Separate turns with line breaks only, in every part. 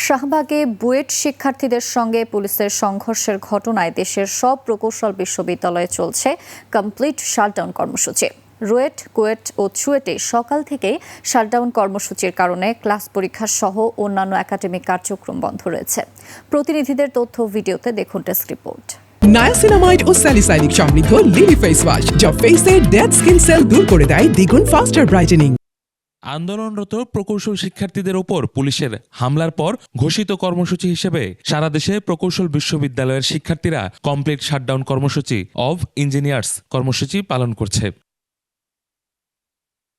শাহবাগে বুয়েট শিক্ষার্থীদের সঙ্গে পুলিশের সংঘর্ষের ঘটনায় দেশের সব প্রকৌশল বিশ্ববিদ্যালয়ে চলছে কমপ্লিট শাটডাউন কর্মসূচি। রুয়েট, কুয়েট ও চুয়েটে সকাল থেকেই শাটডাউন কর্মসূচির কারণে ক্লাস পরীক্ষা সহ অন্যান্য একাডেমিক কার্যক্রম বন্ধ রয়েছে। প্রতিনিধিদের তথ্য ভিডিওতে দেখুন ডেস্ক রিপোর্ট।
নায়াসিনামাইড ও স্যালিসাইলিক সমৃদ্ধ লিলি ফেস ওয়াশ যা ফেসের ডেড স্কিন সেল দূর করে দেয় দ্বিগুণ ফাস্টার ব্রাইটেনিং।
আন্দোলনরত প্রকৌশল শিক্ষার্থীদের ওপর পুলিশের হামলার পর ঘোষিত কর্মসূচি হিসেবে সারা দেশে প্রকৌশল বিশ্ববিদ্যালয়ের শিক্ষার্থীরা কমপ্লিট শাটডাউন কর্মসূচি অব ইঞ্জিনিয়ার্স কর্মসূচি পালন করছে।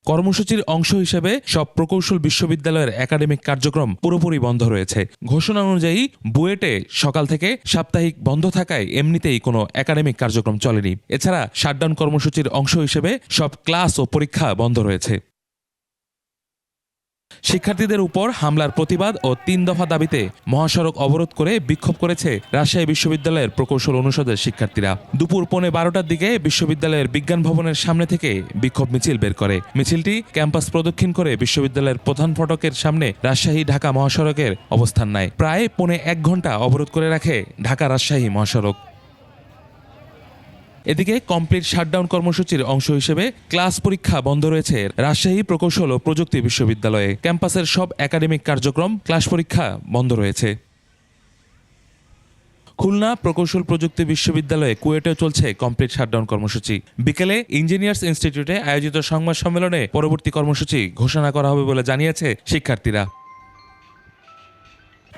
কর্মসূচির অংশ হিসেবে সব প্রকৌশল বিশ্ববিদ্যালয়ের একাডেমিক কার্যক্রম পুরোপুরি বন্ধ রয়েছে। ঘোষণা অনুযায়ী বুয়েটে সকাল থেকে সাপ্তাহিক বন্ধ থাকায় এমনিতেই কোনো একাডেমিক কার্যক্রম চলেনি। এছাড়া শাটডাউন কর্মসূচির অংশ হিসেবে সব ক্লাস ও পরীক্ষা বন্ধ রয়েছে। শিক্ষার্থীদের উপর হামলার প্রতিবাদ ও ৩ দফা দাবিতে মহাসড়ক অবরোধ করে বিক্ষোভ করেছে রাজশাহী বিশ্ববিদ্যালয়ের প্রকৌশল অনুষদের শিক্ষার্থীরা। দুপুর 12:15টার দিকে বিশ্ববিদ্যালয়ের বিজ্ঞান ভবনের সামনে থেকে বিক্ষোভ মিছিল বের করে। মিছিলটি ক্যাম্পাস প্রদক্ষিণ করে বিশ্ববিদ্যালয়ের প্রধান ফটকের সামনে রাজশাহী ঢাকা মহাসড়কের অবস্থান নেয়। প্রায় 1.5 ঘন্টা অবরোধ করে রাখে ঢাকা রাজশাহী মহাসড়ক। এদিকে কমপ্লিট শাটডাউন কর্মসূচির অংশ হিসেবে ক্লাস পরীক্ষা বন্ধ রয়েছে রাজশাহী প্রকৌশল ও প্রযুক্তি বিশ্ববিদ্যালয়ে। ক্যাম্পাসের সব একাডেমিক কার্যক্রম, ক্লাস পরীক্ষা বন্ধ রয়েছে। খুলনা প্রকৌশল প্রযুক্তি বিশ্ববিদ্যালয়ে কুয়েটেও চলছে কমপ্লিট শাটডাউন কর্মসূচি। বিকেলে ইঞ্জিনিয়ার্স ইনস্টিটিউটে আয়োজিত সংবাদ সম্মেলনে পরবর্তী কর্মসূচি ঘোষণা করা হবে বলে জানিয়েছে শিক্ষার্থীরা।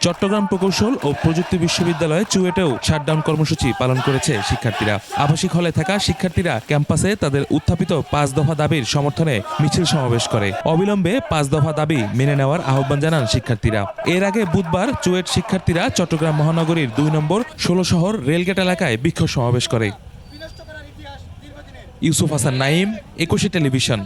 চট্টগ্রাম প্রকৌশল ও প্রযুক্তি বিশ্ববিদ্যালয়ে চুয়েটেও শাটডাউন কর্মসূচি পালন করেছে শিক্ষার্থীরা। আবাসিক হলে থাকা শিক্ষার্থীরা ক্যাম্পাসে তাদের উত্থাপিত 5 দফা দাবির সমর্থনে মিছিল সমাবেশ করে। অবিলম্বে 5 দফা দাবি মেনে নেওয়ার আহ্বান জানান শিক্ষার্থীরা। এর আগে বুধবার চুয়েট শিক্ষার্থীরা চট্টগ্রাম মহানগরীর 2 নম্বর 16 শহর রেলগেট এলাকায় বিক্ষোভ সমাবেশ করে। ইউসুফ হাসান নাইম, 21 টেলিভিশন।